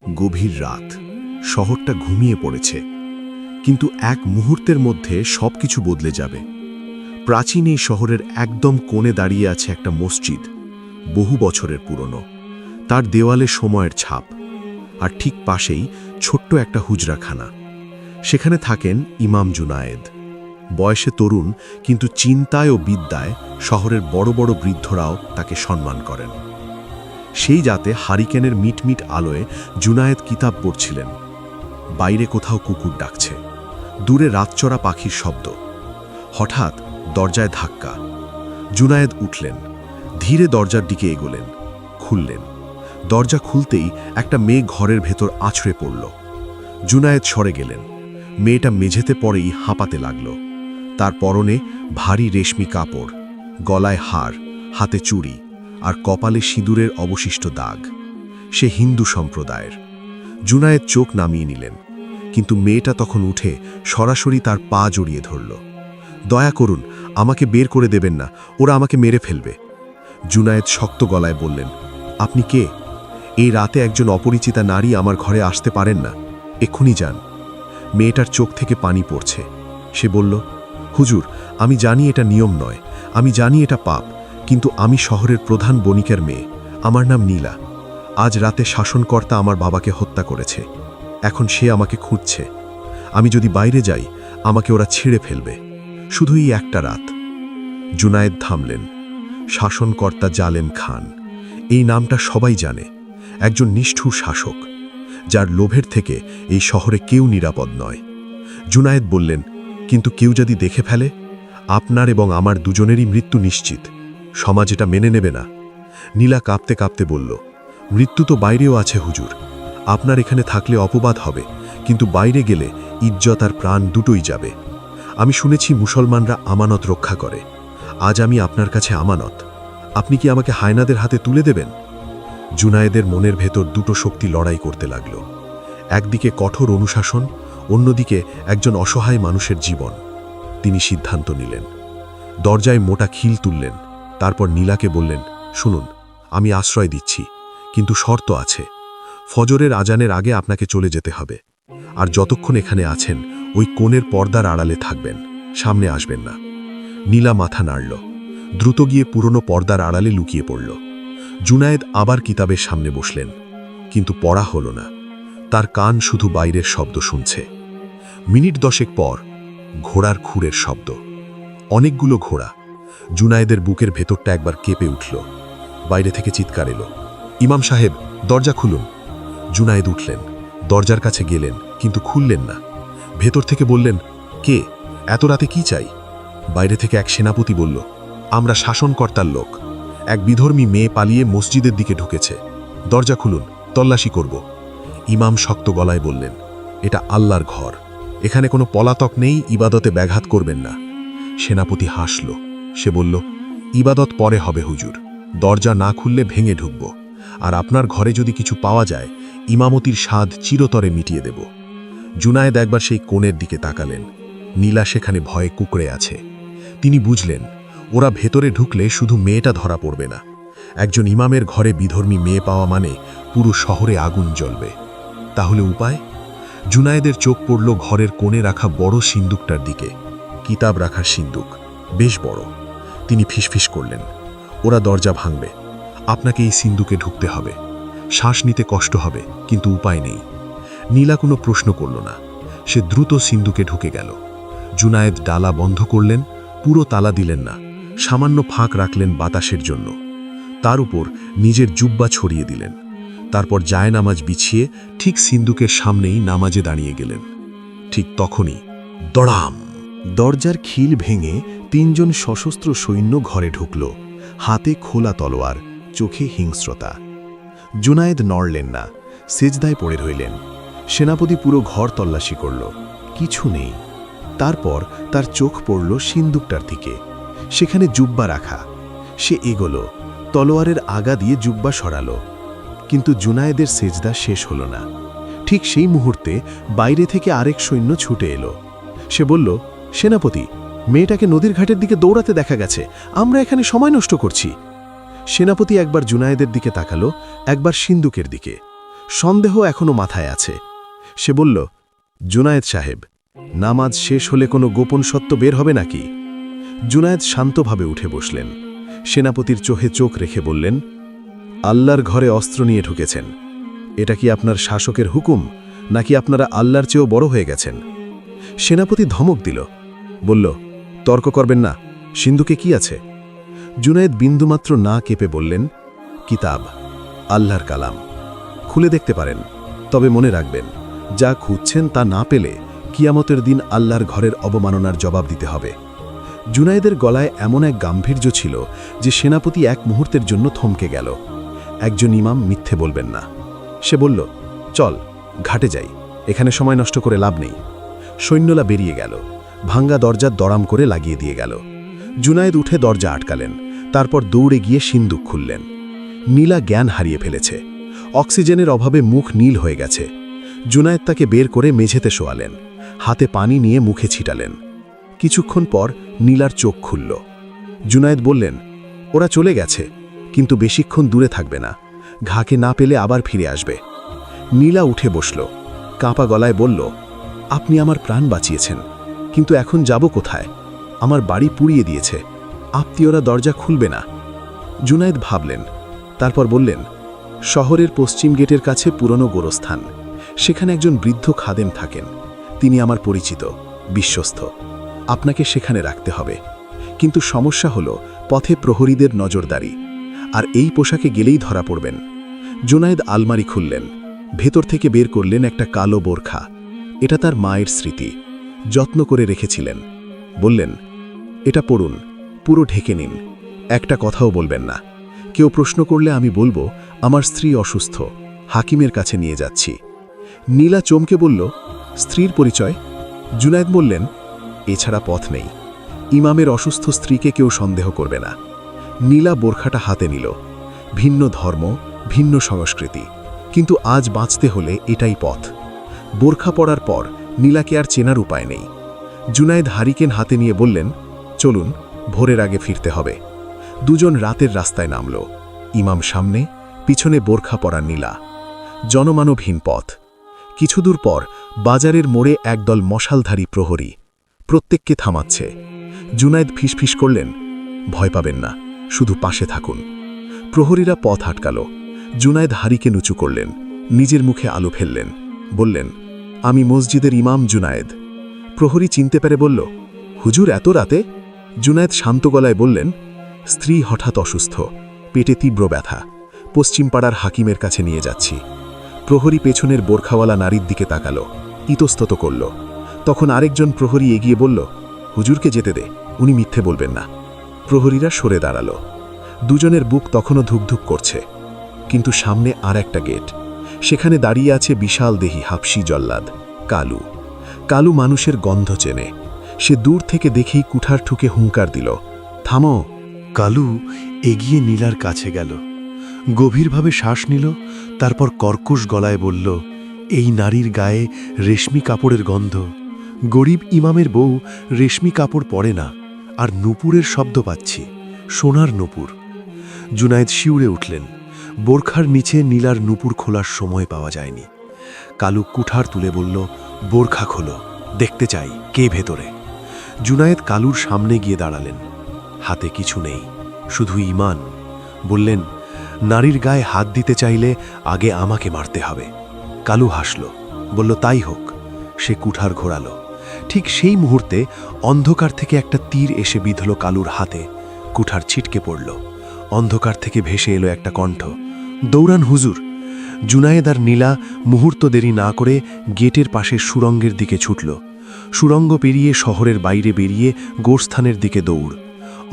গভীর রাত, শহরটা ঘুমিয়ে পড়েছে, কিন্তু এক মুহূর্তের মধ্যে সবকিছু বদলে যাবে। প্রাচীন এই শহরের একদম কোণে দাঁড়িয়ে আছে একটা মসজিদ, বহু বছরের পুরনো। তার দেওয়ালে সময়ের ছাপ, আর ঠিক পাশেই ছোট্ট একটা হুজরাখানা। সেখানে থাকেন ইমাম জুনায়েদ। বয়সে তরুণ, কিন্তু চিন্তায় ও বিদ্যায় শহরের বড় বড় বৃদ্ধরাও তাকে সম্মান করেন। সেই রাতে হারিকেনের মিটমিট আলোয় জুনায়েদ কিতাব পড়ছিলেন। বাইরে কোথাও কুকুর ডাকছে, দূরে রাতচরা পাখির শব্দ। হঠাৎ দরজায় ধাক্কা। জুনায়েদ উঠলেন, ধীরে দরজার দিকে এগোলেন, খুললেন। দরজা খুলতেই একটা মেয়ে ঘরের ভেতর আছড়ে পড়ল। জুনায়েদ সরে গেলেন। মেয়েটা মেঝেতে পড়েই হাঁপাতে লাগল। তার পরনে ভারী রেশমি কাপড়, গলায় হার, হাতে চুড়ি, আর কপালে সিঁদুরের অবশিষ্ট দাগ। সে হিন্দু সম্প্রদায়ের। জুনায়েদ চোখ নামিয়ে নিলেন, কিন্তু মেয়েটা তখন উঠে সরাসরি তার পা জড়িয়ে ধরল। দয়া করুন, আমাকে বের করে দেবেন না, ওরা আমাকে মেরে ফেলবে। জুনায়েদ শক্ত গলায় বললেন, আপনি কে? এই রাতে একজন অপরিচিতা নারী আমার ঘরে আসতে পারেন না, এক্ষুনি যান। মেয়েটার চোখ থেকে পানি পড়ছে। সে বলল, হুজুর, আমি জানি এটা নিয়ম নয়, আমি জানি এটা পাপ, কিন্তু আমি শহরের প্রধান বণিকের মেয়ে, আমার নাম নীলা। আজ রাতে শাসনকর্তা আমার বাবাকে হত্যা করেছে। এখন সে আমাকে খুঁজছে। আমি যদি বাইরে যাই, আমাকে ওরা ছিঁড়ে ফেলবে। শুধুই একটা রাত। জুনায়েদ থামলেন। শাসনকর্তা জালেম খান, এই নামটা সবাই জানে। একজন নিষ্ঠুর শাসক, যার লোভের থেকে এই শহরে কেউ নিরাপদ নয়। জুনায়েদ বললেন, কিন্তু কেউ যদি দেখে ফেলে? আপনার এবং আমার দুজনেরই মৃত্যু নিশ্চিত। সমাজ এটা মেনে নেবে না। নীলা কাঁপতে কাঁপতে বলল, মৃত্যু তো বাইরেও আছে হুজুর। আপনার এখানে থাকলে অপবাদ হবে, কিন্তু বাইরে গেলে ইজ্জত আর প্রাণ দুটোই যাবে। আমি শুনেছি মুসলমানরা আমানত রক্ষা করে। আজ আমি আপনার কাছে আমানত। আপনি কি আমাকে হায়নাদের হাতে তুলে দেবেন? জুনায়েদের মনের ভেতর দুটো শক্তি লড়াই করতে লাগল। একদিকে কঠোর অনুশাসন, অন্যদিকে একজন অসহায় মানুষের জীবন। তিনি সিদ্ধান্ত নিলেন। দরজায় মোটা খিল তুললেন। তারপর নীলাকে বললেন, শুনুন, আমি আশ্রয় দিচ্ছি, কিন্তু শর্ত আছে। ফজরের আজানের আগে আপনাকে চলে যেতে হবে। আর যতক্ষণ এখানে আছেন, ওই কোণের পর্দার আড়ালে থাকবেন, সামনে আসবেন না। নীলা মাথা নাড়ল, দ্রুত গিয়ে পুরনো পর্দার আড়ালে লুকিয়ে পড়ল। জুনায়েদ আবার কিতাবের সামনে বসলেন, কিন্তু পড়া হল না। তার কান শুধু বাইরের শব্দ শুনছে। মিনিট 10 পর ঘোড়ার খুরের শব্দ। অনেকগুলো ঘোড়া। জুনায়েদের বুকের ভেতরটা একবার কেঁপে উঠল। বাইরে থেকে চিৎকার এলো, ইমাম সাহেব, দরজা খুলুন। জুনায়েদ উঠলেন, দরজার কাছে গেলেন, কিন্তু খুললেন না। ভেতর থেকে বললেন, কে? এত রাতে কি চাই? বাইরে থেকে এক সেনাপতি বলল, আমরা শাসনকর্তার লোক। এক বিধর্মী মেয়ে পালিয়ে মসজিদের দিকে ঢুকেছে। দরজা খুলুন, তল্লাশি করব। ইমাম শক্ত গলায় বললেন, এটা আল্লাহর ঘর, এখানে কোনো পলাতক নেই, ইবাদতে ব্যাঘাত করবেন না। সেনাপতি হাসল। সে বলল, ইবাদত পরে হবে হুজুর, দরজা না খুললে ভেঙে ঢুকব। আর আপনার ঘরে যদি কিছু পাওয়া যায়, ইমামতির স্বাদ চিরতরে মিটিয়ে দেব। জুনায়েদ একবার সেই কোণের দিকে তাকালেন। নীলা সেখানে ভয়ে কুঁকড়ে আছে। তিনি বুঝলেন, ওরা ভেতরে ঢুকলে শুধু মেয়েটা ধরা পড়বে না, একজন ইমামের ঘরে বিধর্মী মেয়ে পাওয়া মানে পুরো শহরে আগুন জ্বলবে। তাহলে উপায়? জুনায়েদের চোখ পড়ল ঘরের কোণে রাখা বড় সিন্দুকটার দিকে। কিতাব রাখার সিন্দুক, বেশ বড়। তিনি ফিসফিস করলেন, ওরা দরজা ভাঙবে, আপনাকে এই সিন্দুকে ঢুকতে হবে। শ্বাস নিতে কষ্ট হবে, কিন্তু উপায় নেই। নীলা কোনো প্রশ্ন করল না। সে দ্রুত সিন্দুকে ঢুকে গেল। জুনায়েদ ডালা বন্ধ করলেন, পুরো তালা দিলেন না, সামান্য ফাঁক রাখলেন বাতাসের জন্য। তার উপর নিজের জুব্বা ছড়িয়ে দিলেন। তারপর জায়নামাজ বিছিয়ে ঠিক সিন্দুকের সামনেই নামাজে দাঁড়িয়ে গেলেন। ঠিক তখনই দড়াম! দরজার খিল ভেঙে 3 জন সশস্ত্র সৈন্য ঘরে ঢুকল, হাতে খোলা তলোয়ার, চোখে হিংস্রতা। জুনায়েদ নড়লেন না, সেজদায় পড়ে রইলেন। সেনাপতি পুরো ঘর তল্লাশি করল, কিছু নেই। তারপর তার চোখ পড়ল সিন্দুকটার দিকে। সেখানে জুব্বা রাখা। সে এগোলো, তলোয়ারের আগা দিয়ে জুব্বা সরালো। কিন্তু জুনায়েদের সেজদা শেষ হল না। ঠিক সেই মুহূর্তে বাইরে থেকে আরেক সৈন্য ছুটে এলো। সে বলল, সেনাপতি, মেয়েটাকে নদীর ঘাটের দিকে দৌড়াতে দেখা গেছে, আমরা এখানে সময় নষ্ট করছি। সেনাপতি একবার জুনায়েদের দিকে তাকালো, একবার সিন্দুকের দিকে। সন্দেহ এখনো মাথায় আছে। সে বলল, জুনায়েদ সাহেব, নামাজ শেষ হলে কোনো গোপন সত্য বের হবে নাকি? জুনায়েদ শান্তভাবে উঠে বসলেন। সেনাপতির চোখে চোখ রেখে বললেন, আল্লাহর ঘরে অস্ত্র নিয়ে ঢুকেছেন। এটা কি আপনার শাসকের হুকুম, নাকি আপনারা আল্লাহর চেয়েও বড় হয়ে গেছেন? সেনাপতি ধমক দিল, বলল, তর্ক করবেন না, সিন্ধুকে কি আছে? জুনায়েদ বিন্দুমাত্র না কেঁপে বললেন, কিতাব, আল্লাহর কালাম। খুলে দেখতে পারেন, তবে মনে রাখবেন, যা খুঁজছেন তা না পেলে কিয়ামতের দিন আল্লাহর ঘরের অবমাননার জবাব দিতে হবে। জুনায়েদের গলায় এমন এক গাম্ভীর্য ছিল যে সেনাপতি এক মুহূর্তের জন্য থমকে গেল। একজন ইমাম মিথ্যে বলবেন না। সে বলল, চল ঘাটে যাই, এখানে সময় নষ্ট করে লাভ নেই। সৈন্যরা বেরিয়ে গেল। ভাঙ্গা দরজা দড়াম করে লাগিয়ে দিয়ে গেল। জুনায়েদ উঠে দরজা আটকালেন, তারপর দৌড়ে গিয়ে সিন্দুক খুললেন। নীলা জ্ঞান হারিয়ে ফেলেছে। অক্সিজেনের অভাবে মুখ নীল হয়ে গেছে। জুনায়েদ তাকে বের করে মেঝেতে শোয়ালেন, হাতে পানি নিয়ে মুখে ছিটালেন। কিছুক্ষণ পর নীলার চোখ খুলল। জুনায়েদ বললেন, ওরা চলে গেছে, কিন্তু বেশিক্ষণ দূরে থাকবে না, ঘাকে না পেলে আবার ফিরে আসবে। নীলা উঠে বসল, কাঁপা গলায় বলল, আপনি আমার প্রাণ বাঁচিয়েছেন, কিন্তু এখন যাব কোথায়? আমার বাড়ি পুড়িয়ে দিয়েছে, আত্মীয়রা দরজা খুলবে না। জুনায়েদ ভাবলেন, তারপর বললেন, শহরের পশ্চিম গেটের কাছে পুরনো গোরস্থান, সেখানে একজন বৃদ্ধ খাদেম থাকেন। তিনি আমার পরিচিত, বিশ্বস্ত। আপনাকে সেখানে রাখতে হবে। কিন্তু সমস্যা হলো পথে প্রহরীদের নজরদারি, আর এই পোশাকে গেলেই ধরা পড়বেন। জুনায়েদ আলমারি খুললেন, ভেতর থেকে বের করলেন একটা কালো বোরখা। এটা তার মায়ের স্মৃতি, যত্ন করে রেখেছিলেন। বললেন, এটা পড়ুন, পুরো ঢেকে নিন, একটা কথাও বলবেন না। কেউ প্রশ্ন করলে আমি বলবো আমার স্ত্রী অসুস্থ, হাকিমের কাছে নিয়ে যাচ্ছি। নীলা চমকে বলল, স্ত্রীর পরিচয়? জুনায়েদ বললেন, এছাড়া পথ নেই। ইমামের অসুস্থ স্ত্রীকে কেউ সন্দেহ করবে না। নীলা বোরখাটা হাতে নিল। ভিন্ন ধর্ম, ভিন্ন সংস্কৃতি, কিন্তু আজ বাঁচতে হলে এটাই পথ। বোরখা পড়ার পর নীলাকে আর চেনার উপায় নেই। জুনায়েদ হারিকেন হাতে নিয়ে বললেন, চলুন, ভোরের আগে ফিরতে হবে। দুজন রাতের রাস্তায় নামল। ইমাম সামনে, পিছনে বোরখা পরা নীলা। জনমানবহীন পথ। কিছুদূর পর বাজারের মোড়ে একদল মশালধারী প্রহরী, প্রত্যেককে থামাচ্ছে। জুনায়েদ ফিসফিস করলেন, ভয় পাবেন না, শুধু পাশে থাকুন। প্রহরীরা পথ আটকাল। জুনায়েদ হারিকেন উঁচু করলেন, নিজের মুখে আলো ফেললেন, বললেন, আমি মসজিদের ইমাম জুনায়েদ। প্রহরী চিনতে পেরে বলল, হুজুর এত রাতে? জুনায়েদ শান্ত গলায় বললেন, স্ত্রী হঠাৎ অসুস্থ, পেটে তীব্র ব্যথা, পশ্চিম পাড়ার হাকিমের কাছে নিয়ে যাচ্ছি। প্রহরী পেছনের বোরখাওয়ালা নারীর দিকে তাকাল, ইতস্তত করল। তখন আরেকজন প্রহরী এগিয়ে বলল, হুজুরকে যেতে দে, উনি মিথ্যে বলবেন না। প্রহরীরা সরে দাঁড়াল। দুজনের বুক তখনও ধুকধুক করছে। কিন্তু সামনে আর একটা গেট। সেখানে দাঁড়িয়ে আছে বিশাল দেহী হাবশী জল্লাদ, কালু। কালু মানুষের গন্ধ চেনে। সে দূর থেকে দেখেই কুঠার ঠুকে হুঙ্কার দিল, থামো। কালু এগিয়ে নীলার কাছে গেল, গভীরভাবে শ্বাস নিল, তারপর কর্কশ গলায় বলল, এই নারীর গায়ে রেশমি কাপড়ের গন্ধ। গরিব ইমামের বউ রেশমি কাপড় পরে না, আর নূপুরের শব্দ পাচ্ছি, সোনার নূপুর। জুনায়েদ শিউরে উঠলেন। বোরখার নিচে নীলার নূপুর খোলার সময় পাওয়া যায়নি। কালু কুঠার তুলে বলল, বোরখা খোলো, দেখতে চাই কে ভেতরে। জুনায়েদ কালুর সামনে গিয়ে দাঁড়ালেন। হাতে কিছু নেই, শুধু ঈমান। বললেন, নারীর গায়ে হাত দিতে চাইলে আগে আমাকে মারতে হবে। কালু হাসল, বলল, তাই হোক। সে কুঠার ঘোরালো। ঠিক সেই মুহূর্তে অন্ধকার থেকে একটা তীর এসে বিঁধল কালুর হাতে। কুঠার ছিটকে পড়ল। অন্ধকার থেকে ভেসে এলো একটা কণ্ঠ, দৌড়ান হুজুর। জুনায়েদ আর নীলা মুহূর্ত দেরি না করে গেটের পাশে সুরঙ্গের দিকে ছুটল। সুরঙ্গ পেরিয়ে শহরের বাইরে বেরিয়ে গোরস্থানের দিকে দৌড়।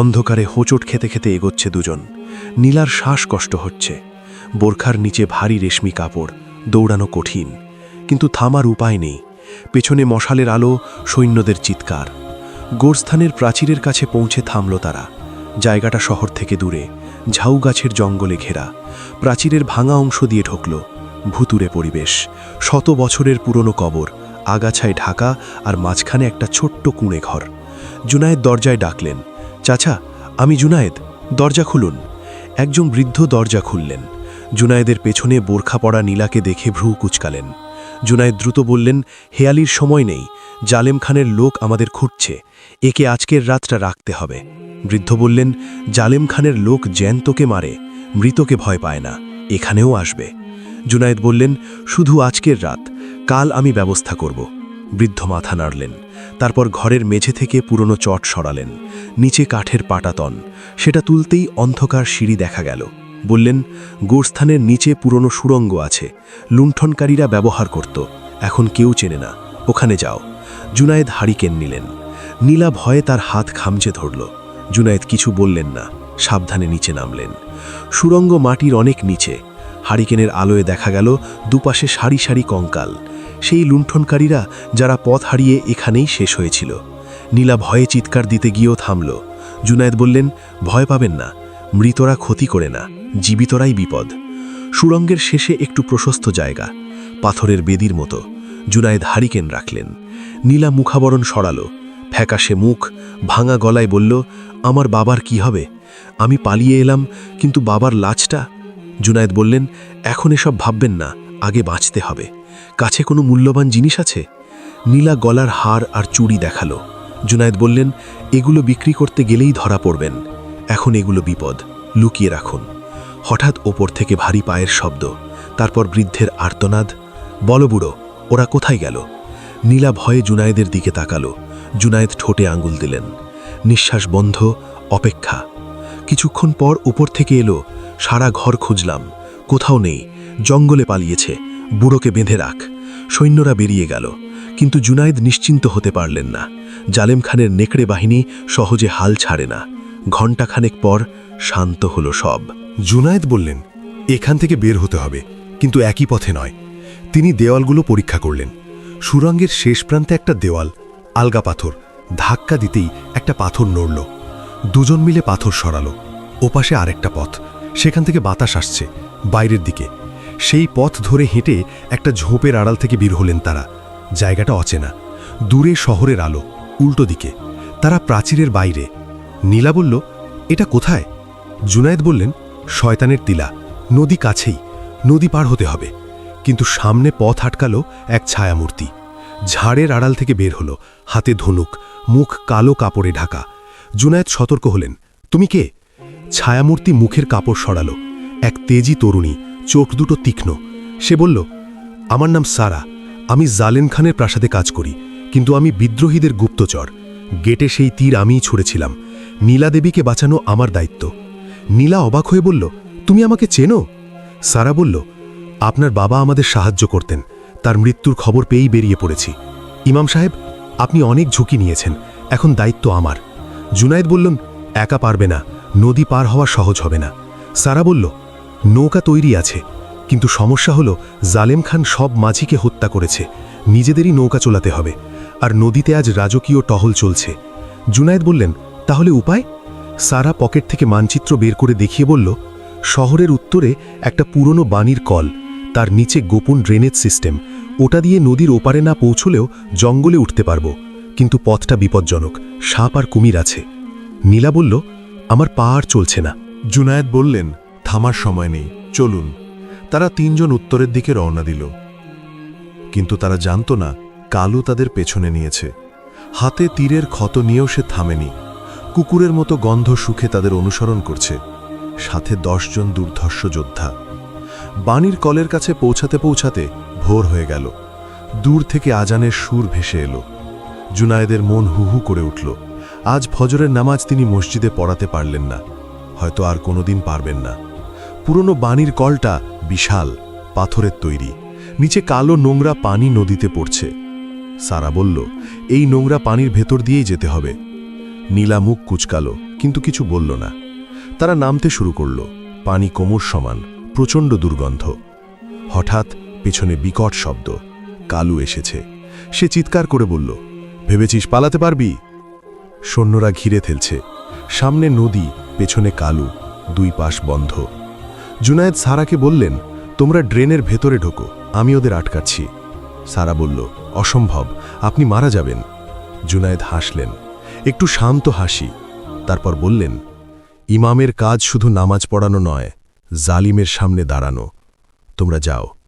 অন্ধকারে হোঁচট খেতে খেতে এগোচ্ছে দুজন। নীলার শ্বাসকষ্ট হচ্ছে। বোরখার নিচে ভারী রেশমি কাপড়, দৌড়ানো কঠিন, কিন্তু থামার উপায় নেই। পেছনে মশালের আলো, সৈন্যদের চিৎকার। গোরস্থানের প্রাচীরের কাছে পৌঁছে থামল তারা। জায়গাটা শহর থেকে দূরে, ঝাউ গাছের জঙ্গলে ঘেরা। প্রাচীরের ভাঙা অংশ দিয়ে ঢুকল। ভুতুরে পরিবেশ, 100 বছরের পুরনো কবর, আগাছায় ঢাকা, আর মাঝখানে একটা ছোট্ট কুঁড়ে ঘর। জুনায়েদ দরজায় ডাকলেন, চাচা, আমি জুনায়েদ, দরজা খুলুন। একজন বৃদ্ধ দরজা খুললেন। জুনায়েদের পেছনে বোরখা পড়া নীলাকে দেখে ভ্রু কুচকালেন। জুনায়েদ দ্রুত বললেন, হেয়ালির সময় নেই, জালেম খানের লোক আমাদের খুঁজছে, একে আজকের রাতটা রাখতে হবে। বৃদ্ধ বললেন, জালেম খানের লোক জ্যান্তকে মারে, মৃতকে ভয় পায় না, এখানেও আসবে। জুনায়েদ বললেন, শুধু আজকের রাত, কাল আমি ব্যবস্থা করব। বৃদ্ধ মাথা নাড়লেন। তারপর ঘরের মেঝে থেকে পুরনো চট সরালেন। নিচে কাঠের পাটাতন, সেটা তুলতেই অন্ধকার সিঁড়ি দেখা গেল। বললেন, গোরস্থানের নিচে পুরনো সুড়ঙ্গ আছে, লুণ্ঠনকারীরা ব্যবহার করত, এখন কেউ চেনে না, ওখানে যাও। জুনায়েদ হারিকেন নিলেন। নীলা ভয়ে তার হাত খামচে ধরল। জুনায়েদ কিছু বললেন না, সাবধানে নিচে নামলেন। সুড়ঙ্গ মাটির অনেক নিচে। হারিকেনের আলোয় দেখা গেল দুপাশে সারি সারি কঙ্কাল, সেই লুণ্ঠনকারীরা যারা পথ হারিয়ে এখানেই শেষ হয়েছিল। নীলা ভয়ে চিৎকার দিতে গিয়েও থামল। জুনায়েদ বললেন, ভয় পাবেন না, মৃতরা ক্ষতি করে না, জীবিতরাই বিপদ। সুড়ঙ্গের শেষে একটু প্রশস্ত জায়গা, পাথরের বেদির মতো। জুনায়েদ হারিকেন রাখলেন। নীলা মুখাবরণ সরালো, ফ্যাকাশে মুখ, ভাঙা গলায় বলল, আমার বাবার কি হবে? আমি পালিয়ে এলাম, কিন্তু বাবার লাজটা। জুনায়েদ বললেন, এখন এসব ভাববেন না, আগে বাঁচতে হবে। কাছে কোনো মূল্যবান জিনিস আছে? নীলা গলার হার আর চুড়ি দেখালো। জুনায়েদ বললেন, এগুলো বিক্রি করতে গেলেই ধরা পড়বেন, এখন এগুলো বিপদ, লুকিয়ে রাখুন। হঠাৎ ওপর থেকে ভারী পায়ের শব্দ, তারপর বৃদ্ধের আর্তনাদ, বলো বুড়ো, ওরা কোথায় গেল? নীলা ভয়ে জুনায়েদের দিকে তাকালো। জুনায়েদ ঠোঁটে আঙুল দিলেন। নিঃশ্বাস বন্ধ, অপেক্ষা। কিছুক্ষণ পর উপর থেকে এলো, সারা ঘর খুঁজলাম, কোথাও নেই, জঙ্গলে পালিয়েছে, বুড়োকে বেঁধে রাখ। সৈন্যরা বেরিয়ে গেল, কিন্তু জুনায়েদ নিশ্চিন্ত হতে পারলেন না। জালেম খানের নেকড়ে বাহিনী সহজে হাল ছাড়ে না। ঘণ্টাখানেক পর শান্ত হলো সব। জুনায়েদ বললেন, এখান থেকে বের হতে হবে, কিন্তু একই পথে নয়। তিনি দেওয়ালগুলো পরীক্ষা করলেন। সুড়ঙ্গের শেষ প্রান্তে একটা দেওয়াল, আলগা পাথর, ধাক্কা দিতেই একটা পাথর নড়ল। দুজন মিলে পাথর সরালো। ওপাশে আরেকটা পথ, সেখান থেকে বাতাস আসছে বাইরের দিকে। সেই পথ ধরে হেঁটে একটা ঝোপের আড়াল থেকে বের হলেন তারা। জায়গাটা অচেনা, দূরে শহরের আলো, উল্টো দিকে। তারা প্রাচীরের বাইরে। নীলা বলল, এটা কোথায়? জুনায়েদ বললেন, শয়তানের টিলা, নদী কাছেই, নদী পার হতে হবে। কিন্তু সামনে পথ আটকালো এক ছায়ামূর্তি। ঝাড়ের আড়াল থেকে বের হলো, হাতে ধনুক, মুখ কালো কাপড়ে ঢাকা। জুনায়েদ সতর্ক হলেন, তুমি কে? ছায়ামূর্তি মুখের কাপড় সরালো। এক তেজি তরুণী, চোখ দুটো তীক্ষ্ণ। সে বলল, আমার নাম সারা, আমি জালেম খানের প্রাসাদে কাজ করি, কিন্তু আমি বিদ্রোহীদের গুপ্তচর। গেটে সেই তীর আমিই ছুড়েছিলাম। নীলা দেবীকে বাঁচানো আমার দায়িত্ব। নীলা অবাক হয়ে বলল, তুমি আমাকে চেনো? সারা বলল, আপনার বাবা আমাদের সাহায্য করতেন, তার মৃত্যুর খবর পেয়েই বেরিয়ে পড়েছি। ইমাম সাহেব, আপনি অনেক ঝুঁকি নিয়েছেন, এখন দায়িত্ব আমার। জুনায়েদ বললেন, একা পারবে না, নদী পার হওয়া সহজ হবে না। সারা বলল, নৌকা তৈরি আছে, কিন্তু সমস্যা হলো জালেম খান সব মাঝিকে হত্যা করেছে, নিজেদেরই নৌকা চলাতে হবে, আর নদীতে আজ রাজকীয় টহল চলছে। জুনায়েদ বললেন, তাহলে উপায়? সারা পকেট থেকে মানচিত্র বের করে দেখিয়ে বলল, শহরের উত্তরে একটা পুরনো বাণীর কল, তার নিচে গোপন ড্রেনেজ সিস্টেম, ওটা দিয়ে নদীর ওপারে না পৌঁছলেও জঙ্গলে উঠতে পারব, কিন্তু পথটা বিপজ্জনক, সাপ আর কুমির আছে। নীলা বলল, আমার পা আর চলছে না। জুনায়েদ বললেন, থামার সময় নেই, চলুন। তারা তিনজন উত্তরের দিকে রওনা দিল, কিন্তু তারা জানত না কালু তাদের পেছনে নিয়েছে। হাতে তীরের ক্ষত নিয়েও সে থামেনি, কুকুরের মতো গন্ধ সুখে তাদের অনুসরণ করছে, সাথে 10 জন দুর্ধর্ষ যোদ্ধা। বাণীর কলের কাছে পৌঁছাতে পৌঁছাতে ভোর হয়ে গেল। দূর থেকে আজানের সুর ভেসে এলো। জুনায়েদের মন হুহু করে উঠল। আজ ফজরের নামাজ তিনি মসজিদে পড়াতে পারলেন না, হয়তো আর কোনোদিন পারবেন না। পুরনো বাণীর কলটা বিশাল, পাথরের তৈরি, নিচে কালো নোংরা পানি নদীতে পড়ছে। সারা বলল, এই নোংরা পানির ভেতর দিয়েই যেতে হবে। নীলা মুখ কুচকালো, কিন্তু কিছু বলল না। তারা নামতে শুরু করল। পানি কোমর সমান, প্রচণ্ড দুর্গন্ধ। হঠাৎ পেছনে বিকট শব্দ। কালু এসেছে। সে চিৎকার করে বলল, ভেবেছিস পালাতে পারবি? সৈন্যরা ঘিরে ফেলছে। সামনে নদী, পেছনে কালু, দুই পাশ বন্ধ। জুনায়েদ সারাকে বললেন, তোমরা ড্রেনের ভেতরে ঢোকো, আমি ওদের আটকাচ্ছি। সারা বলল, অসম্ভব, আপনি মারা যাবেন। জুনায়েদ হাসলেন, একটু শান্ত হাসি। তারপর বললেন, ইমামের কাজ শুধু নামাজ পড়ানো নয়, জালিমের সামনে দাঁড়ানো। তোমরা যাও।